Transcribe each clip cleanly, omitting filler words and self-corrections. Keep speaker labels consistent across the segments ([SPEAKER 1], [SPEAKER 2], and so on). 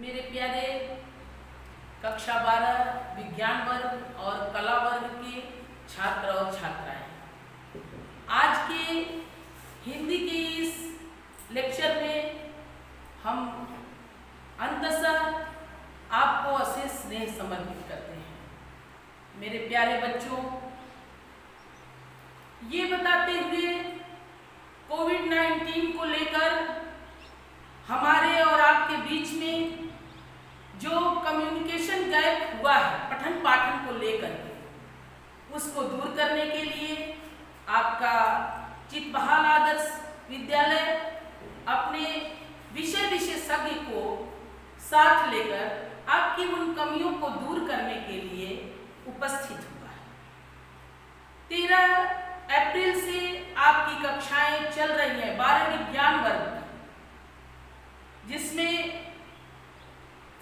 [SPEAKER 1] मेरे प्यारे कक्षा 12 विज्ञान वर्ग और कला वर्ग के छात्र और छात्राएं, आज के हिंदी के इस लेक्चर में हम अंततः आपको अशेष स्नेह समर्पित करते हैं। मेरे प्यारे बच्चों, ये बताते हुए कोविड-19 को लेकर हमारे और आपके बीच में जो कम्युनिकेशन गैप हुआ है पठन पाठन को लेकर के, उसको दूर करने के लिए आपका चितबहाल आदर्श विद्यालय अपने विषय विशेषज्ञ को साथ लेकर आपकी उन कमियों को दूर करने के लिए उपस्थित हुआ है। 13 अप्रैल से आपकी कक्षाएं चल रही हैं 12 विज्ञान वर्ग, जिसमें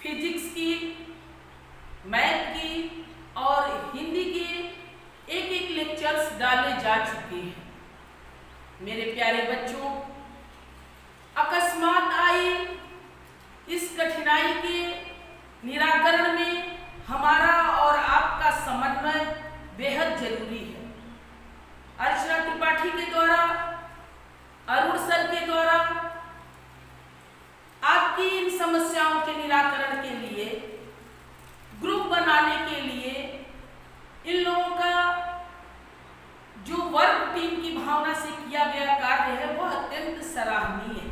[SPEAKER 1] फिजिक्स की, मैथ की और हिंदी के एक लेक्चर्स डाले जा चुके हैं। मेरे प्यारे बच्चों, अकस्मात आई इस कठिनाई के निराकरण में हमारा और आपका समन्वय बेहद जरूरी है। अर्चना त्रिपाठी के द्वारा, अरुण सर के द्वारा आपकी इन समस्याओं के निराकरण के लिए, ग्रुप बनाने के लिए इन लोगों का जो वर्क टीम की भावना से किया गया कार्य है वह अत्यंत सराहनीय है।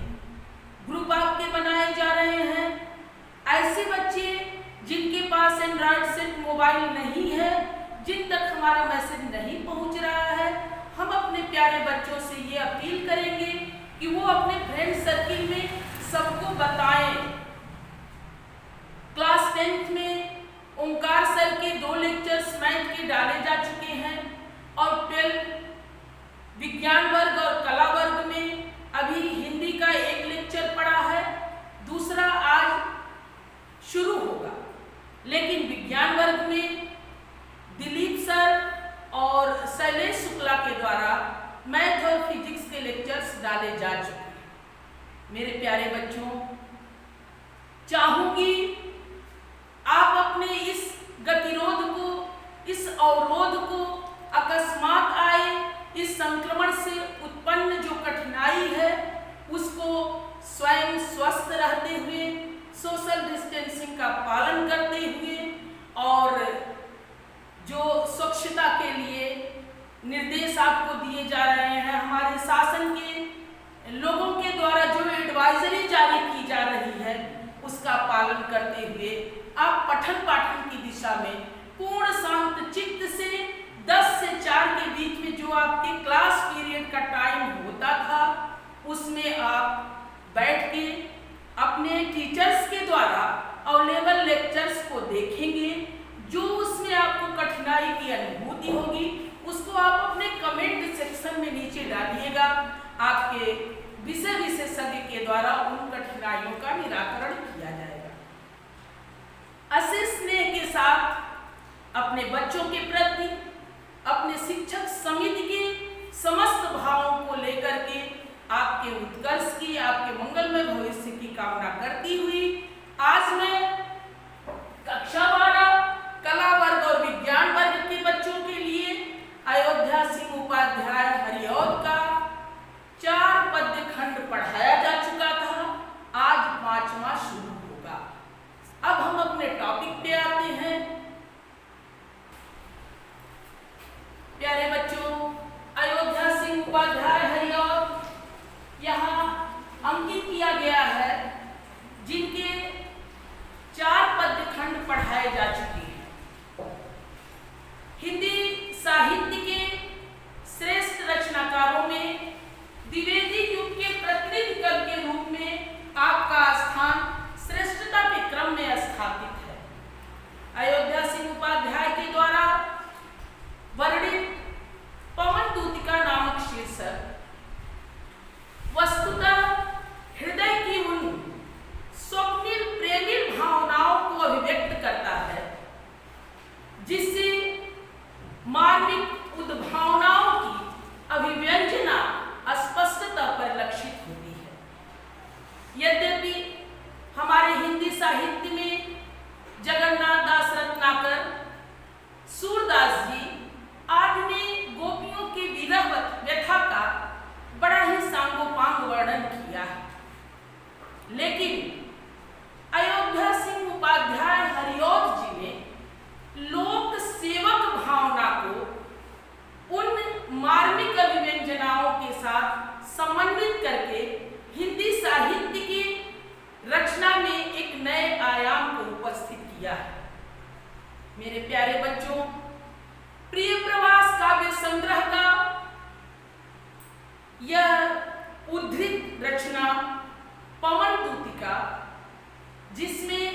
[SPEAKER 1] ग्रुप आपके बनाए जा रहे हैं। ऐसे बच्चे जिनके पास एंड्रॉइड सेट मोबाइल नहीं है, जिन तक हमारा मैसेज नहीं पहुंच रहा है, हम अपने प्यारे बच्चों से ये अपील करेंगे कि वो अपने फ्रेंड सर्किल में सबको बताएं। क्लास 10th में ओंकार सर के 2 लेक्चर्स मैथ के डाले जा चुके हैं और 12 विज्ञान वर्ग और कला वर्ग में अभी हिंदी का 1 लेक्चर पड़ा है, दूसरा आज शुरू होगा। लेकिन विज्ञान वर्ग में दिलीप सर और शैलेश शुक्ला के द्वारा मैथ और फिजिक्स के लेक्चर्स डाले जा चुके हैं। मेरे प्यारे बच्चों, चाहूंगी आप अपने इस गतिरोध को, इस अवरोध को, अकस्मात आए इस संक्रमण से उत्पन्न जो कठिनाई है उसको स्वयं स्वस्थ रहते हुए, सोशल डिस्टेंसिंग का पालन करते हुए और जो स्वच्छता के लिए निर्देश आपको दिए जा रहे हैं, हमारे शासन के लोगों के द्वारा जो एडवाइजरी जारी की जा रही है उसका पालन करते हुए आप पठन पाठन की दिशा में पूर्ण शांत चित्त से 10 से 4 के बीच में जो आपके क्लास पीरियड का टाइम होता था उसमें आप बैठ के अपने टीचर्स के द्वारा अवेलेबल लेक्चर्स को देखेंगे। जो उसमें आपको कठिनाई की अनुभूति होगी उसको आप अपने कमेंट सेक्शन में नीचे डालिएगा। आपके विषय विशेषज्ञ के द्वारा उन कठिनाइयों का निराकरण किया जाएगा। अशेष स्नेह के साथ अपने बच्चों के प्रति, अपने शिक्षक समिति के समस्त भावों को लेकर के आपके उत्कर्ष की, आपके मंगलमय भविष्य की कामना करती हुई आज मैं कक्षा 12 कला वर्ग और विज्ञान वर्ग के बच्चों के लिए अयोध्या सिंह उपाध्याय हरिऔध का 4 पद्य खंड पढ़ाया जा चुका था। आज 5वां शुरू होगा। अब हम अपने टॉपिक पे आते हैं। प्यारे बच्चों, अयोध्या सिंह उपाध्याय हरिऔध यहाँ अंकित किया गया है, जिनके दिशा में एक नए आयाम को उपस्थित किया है। मेरे प्यारे बच्चों, प्रिय प्रवास काव्य संग्रह का यह उद्धृत रचना पवन दूतिका, जिसमें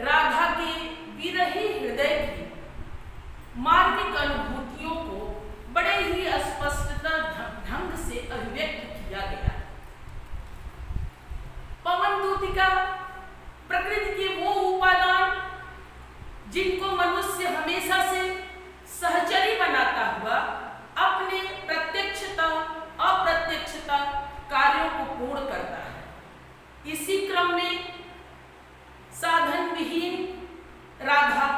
[SPEAKER 1] राधा के विरही हृदय की मार्मिक अनुभूतियों को बड़े ही स्पष्टता ढंग से अभिव्यक्त किया गया है। पवन दूतिका प्रकृति के वो उपादान जिनको मनुष्य हमेशा से सहचरी बनाता हुआ अपने प्रत्यक्षता अप्रत्यक्षता कार्यों को पूर्ण करता है। इसी क्रम में साधन विहीन राधा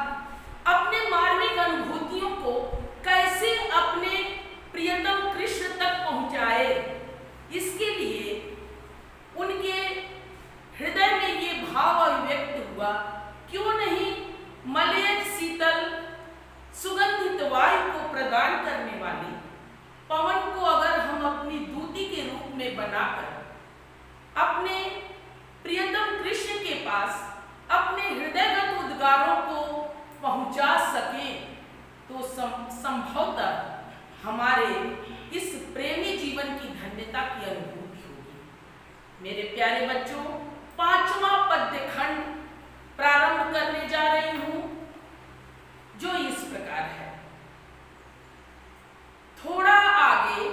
[SPEAKER 1] अपने मार्मिक अनुभूतियों को कैसे अपने प्रियतम कृष्ण तक पहुंचाए, इसके लिए उनके हृदय में ये भाव अभिव्यक्त हुआ, क्यों नहीं मलयज शीतल सुगंधित वायु को प्रदान करने वाली पवन को अगर हम अपनी दूती के रूप में बनाकर अपने प्रियतम कृष्ण के पास अपने हृदयगत उद्गारों को पहुंचा सके तो संभवतः हमारे इस प्रेमी जीवन की धन्यता की अनुभूति होगी। मेरे प्यारे बच्चों, 5वां पद्य खंड प्रारंभ करने जा रही हूं, जो इस प्रकार है। थोड़ा आगे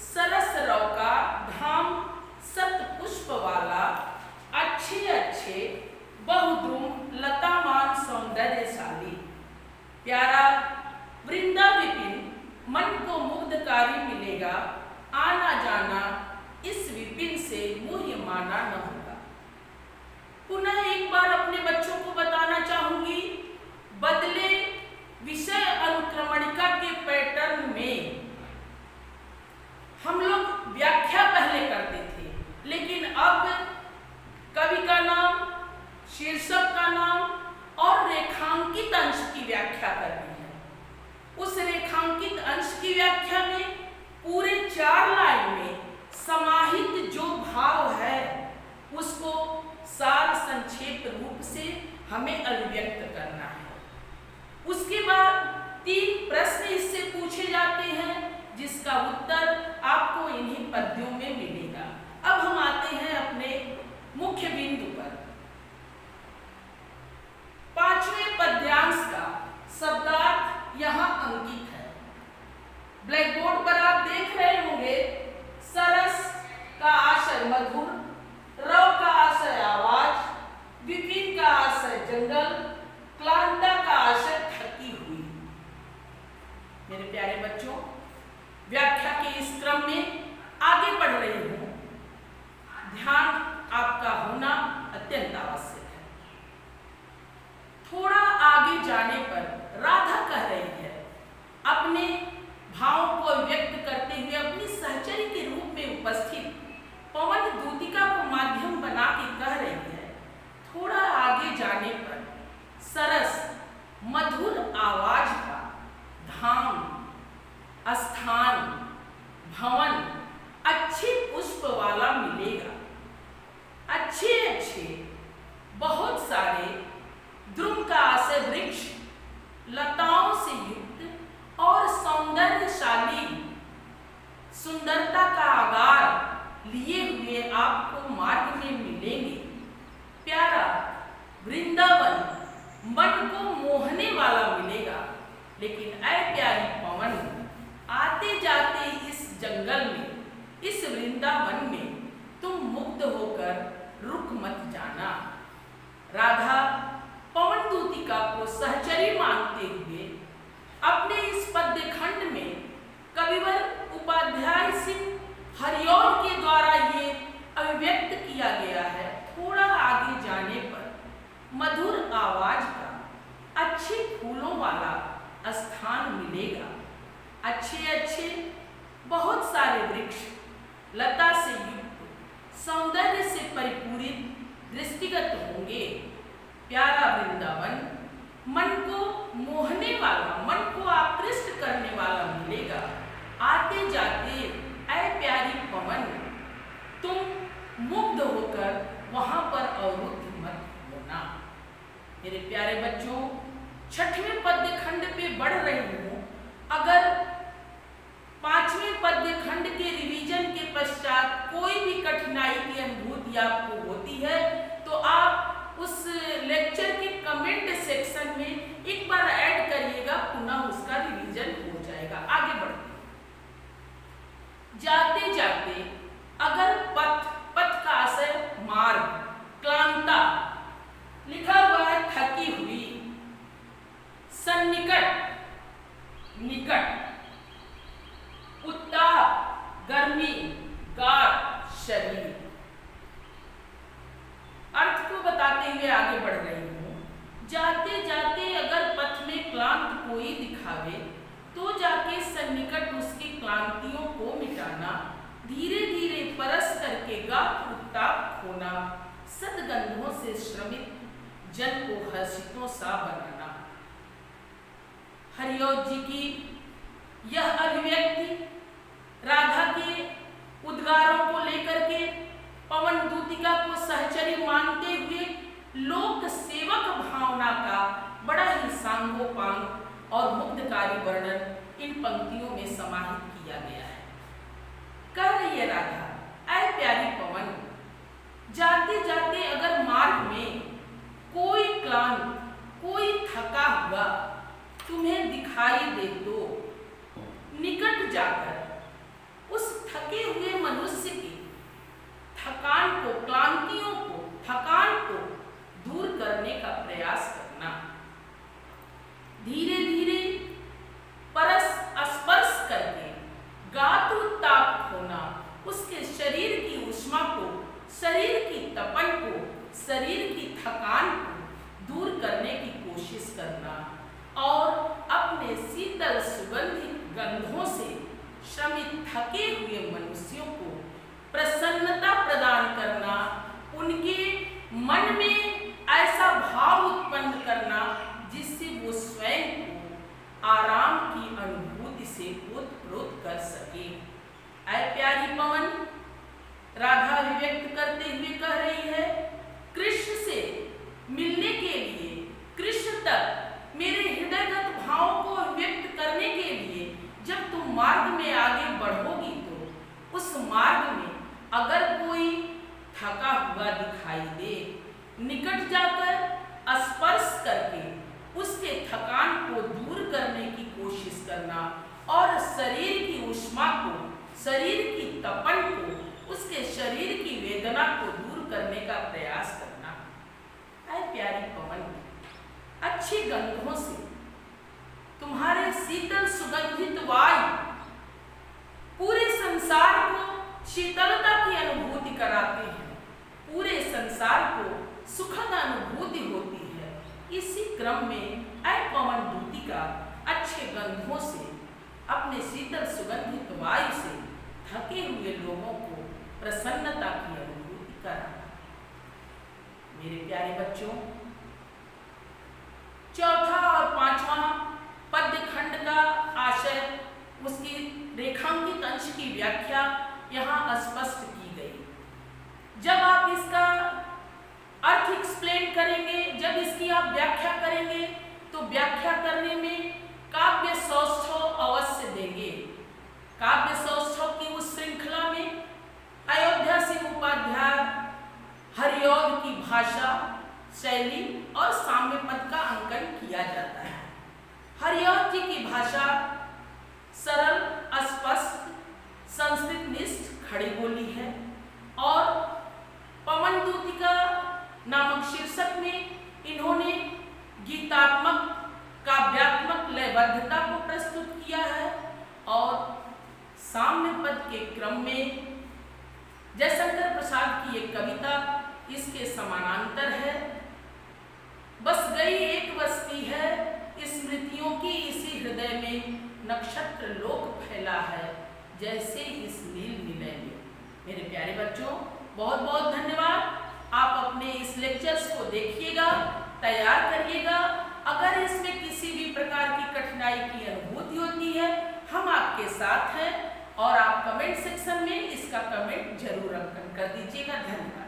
[SPEAKER 1] सरस रौका धाम सत पुष्प वाला, अच्छे अच्छे बहुद्रुम लतामान सौंदर्यशाली, प्यारा वृंदा विपिन मन को मुग्धकारी मिलेगा, आना जाना इस विपिन से मुह्य माना न होगा। पुनः एक बार अपने बच्चों को बताना चाहूंगी, बदले विषय अनुक्रमणिका के पैटर्न में हम लोग व्याख्या पहले करते थे, लेकिन अब कवि का नाम, शीर्षक का नाम और रेखांकित अंश की व्याख्या करनी है। उस रेखांकित अंश की व्याख्या में पूरे 4 लाइन में समाहित जो भाव है उसको सार संक्षेप रूप से हमें अभिव्यक्त करना है। उसके बाद 3 प्रश्न इससे पूछे जाते हैं, जिसका उत्तर आपको इन्हीं पद्यों में मिलेगा। अब हम आते हैं अपने मुख्य बिंदु पर। 5वें पद्यांश का शब्दार्थ यहाँ अंकित है। ब्लैक बोर्ड पर आप देख रहे होंगे, सरस का आशय मधुर, रव का आशय आवाज, विपिन का आशय जंगल, क्लांता का आशय थकी हुई। मेरे प्यारे बच्चों, व्याख्या के इस क्रम में आगे बढ़ रही हूं, ध्यान आपका होना अत्यंत आवश्यक है। थोड़ा आगे जाने पर राधा कह रही है, अपने भावों को व्यक्त करते हुए अपनी सहचरी के रूप में उपस्थित पवन दूतिका को माध्यम बना के कह रही है, थोड़ा आगे जाने पर सरस मधुर आवाज का धाम, स्थान, भवन अच्छे पुष्प वाला मिलेगा। अच्छे अच्छे बहुत सारे द्रुम का आशय वृक्ष, लताओं से युक्त और सौंदर्यशाली, सुंदरता का आगार लिए हुए आपको मार्ग में मिलेंगे। प्यारा वृंदावन मन को मोहने वाला मिलेगा। लेकिन ऐ प्यारी पवन, आते जाते इस जंगल में, इस वृंदावन में तुम मुग्ध होकर रुक मत जाना। राधा पवन दूतिका को सहचरी मानते हुए अपने इस पद्य खंड में कविवर उपाध्याय सिंह हरिऔर के द्वारा ये अभिव्यक्त किया गया है। थोड़ा आगे जाने पर मधुर आवाज का अच्छे फूलों वाला स्थान मिलेगा। अच्छे अच्छे बहुत सारे वृक्ष, लता से युक्त, सौंदर्य से परिपूरित दृष्टिगत होंगे। प्यारा वृंदावन मन को मोहने वाला, मन को आकृष्ट करने वाला मिलेगा। आते जाते ऐ प्यारी पवन, तुम मुग्ध होकर वहां पर अवरुद्ध प्यारे बच्चों, 6वें पद्य खंड पे बढ़ रही हूँ। अगर 5वें पद्य खंड के रिवीजन के पश्चात कोई भी कठिनाई की अनुभूति आपको होती है तो आप उस लेक्चर के कमेंट सेक्शन में एक बार ऐड करिएगा, पुनः उसका रिवीजन हो जाएगा। आगे बढ़ते हैं। जाते जाते अगर पथ का आशय मार्ग, क्लांता, लिखा हुआ है थकी हुई, सन्निकट निकट, उत्ताप गर्मी, गाढ़ शरीर। अर्थ को बताते हुए आगे बढ़ रही हूं। जाते जाते अगर पथ में क्लांत कोई दिखावे तो जाके सन्निकट उसकी क्लांतियों को मिटाना, धीरे धीरे परस करके गाढ़ उत्ताप खोना, सदगंधों से श्रमित जन को हर्षितों सा बनाना। हरिऔध जी की यह अभिव्यक्ति राधा के उद्गारों को लेकर के पवन दूतिका को सहचरी मानते हुए लोक सेवक भावना का बड़ा ही सांगोपांग और मुग्धकारी वर्णन इन पंक्तियों में समाहित किया गया है। कह रही है राधा, ऐ प्यारी पवन, जाते जाते अगर मार्ग में कोई क्लांत, कोई थका हुआ तुम्हें दिखाई दे तो निकट जाकर उस थके हुए मनुष्य की थकान को, क्लांतियों को, थकान को दूर करने का प्रयास करना। धीरे धीरे परस स्पर्श करके गात्रोत्ताप खोना, उसके शरीर की ऊष्मा को, शरीर की तपन को, शरीर की थकान को दूर करने की कोशिश करना और अपने शीतल सुगंधित गंधों से श्रमित थके हुए मनुष्यों को प्रसन्नता प्रदान करना, उनके मन में ऐसा भाव उत्पन्न करना जिससे वो स्वयं को आराम की अनुभूति से ओतप्रोत कर सके। ऐ प्यारी पवन, राधा अभिव्यक्त करते हुए कह रही है, कृष्ण से मिलने के लिए, कृष्ण तक मेरे हृदयगत भावों को अभिव्यक्त करने के लिए जब तुम मार्ग में आगे बढ़ोगी तो उस मार्ग में अगर कोई थका हुआ दिखाई दे, निकट जाकर स्पर्श करके उसके थकान को दूर करने की कोशिश करना और शरीर की ऊष्मा को, शरीर की तपन को, उसके शरीर की वेदना को दूर करने का प्रयास करना। ऐ प्यारी पवन, अच्छी गंधों से, तुम्हारे शीतल सुगंधित वायु पूरे संसार को शीतलता की अनुभूति कराते हैं, पूरे संसार को सुखद अनुभूति होती है। इसी क्रम में ऐ पवन दूतिका अच्छे गंधों से, अपने शीतल सुगंधित वायु से थके हुए लोगों को प्रसन्नता की अनुभूति कराना। मेरे प्यारे बच्चों, चौथा और 5वां पद्य खंड का आशय, उसकी रेखांकित अंश की व्याख्या यहाँ स्पष्ट की गई। जब आप इसका अर्थ एक्सप्लेन करेंगे, जब इसकी आप व्याख्या करेंगे तो व्याख्या करने में काव्य सौष्ठव अवश्य देंगे। काव्य सौष्ठव की उस श्रृंखला में अयोध्या सिंह उपाध्याय हरिऔध की भाषा, शैली और साम्य पद का अंकन किया जाता है। हरिऔध जी की भाषा सरल, स्पष्ट, संस्कृत निष्ठ खड़ी बोली है और पवन दूतिका नामक शीर्षक में इन्होंने गीतात्मक, काव्यात्मक लयबद्धता को प्रस्तुत किया है और साम्य पद के क्रम में जयशंकर प्रसाद की एक कविता इसके समानांतर है। बस गई एक बस्ती है, स्मृतियों की इसी हृदय में नक्षत्र लोक फैला है, जैसे इस नील निलय में। मेरे प्यारे बच्चों, बहुत बहुत धन्यवाद। आप अपने इस लेक्चर्स को देखिएगा, तैयार करिएगा। अगर इसमें किसी भी प्रकार की कठिनाई की अनुभूति होती है, हम आपके साथ हैं और आप कमेंट सेक्शन में इसका कमेंट जरूर अंकन कर दीजिएगा। धन्यवाद।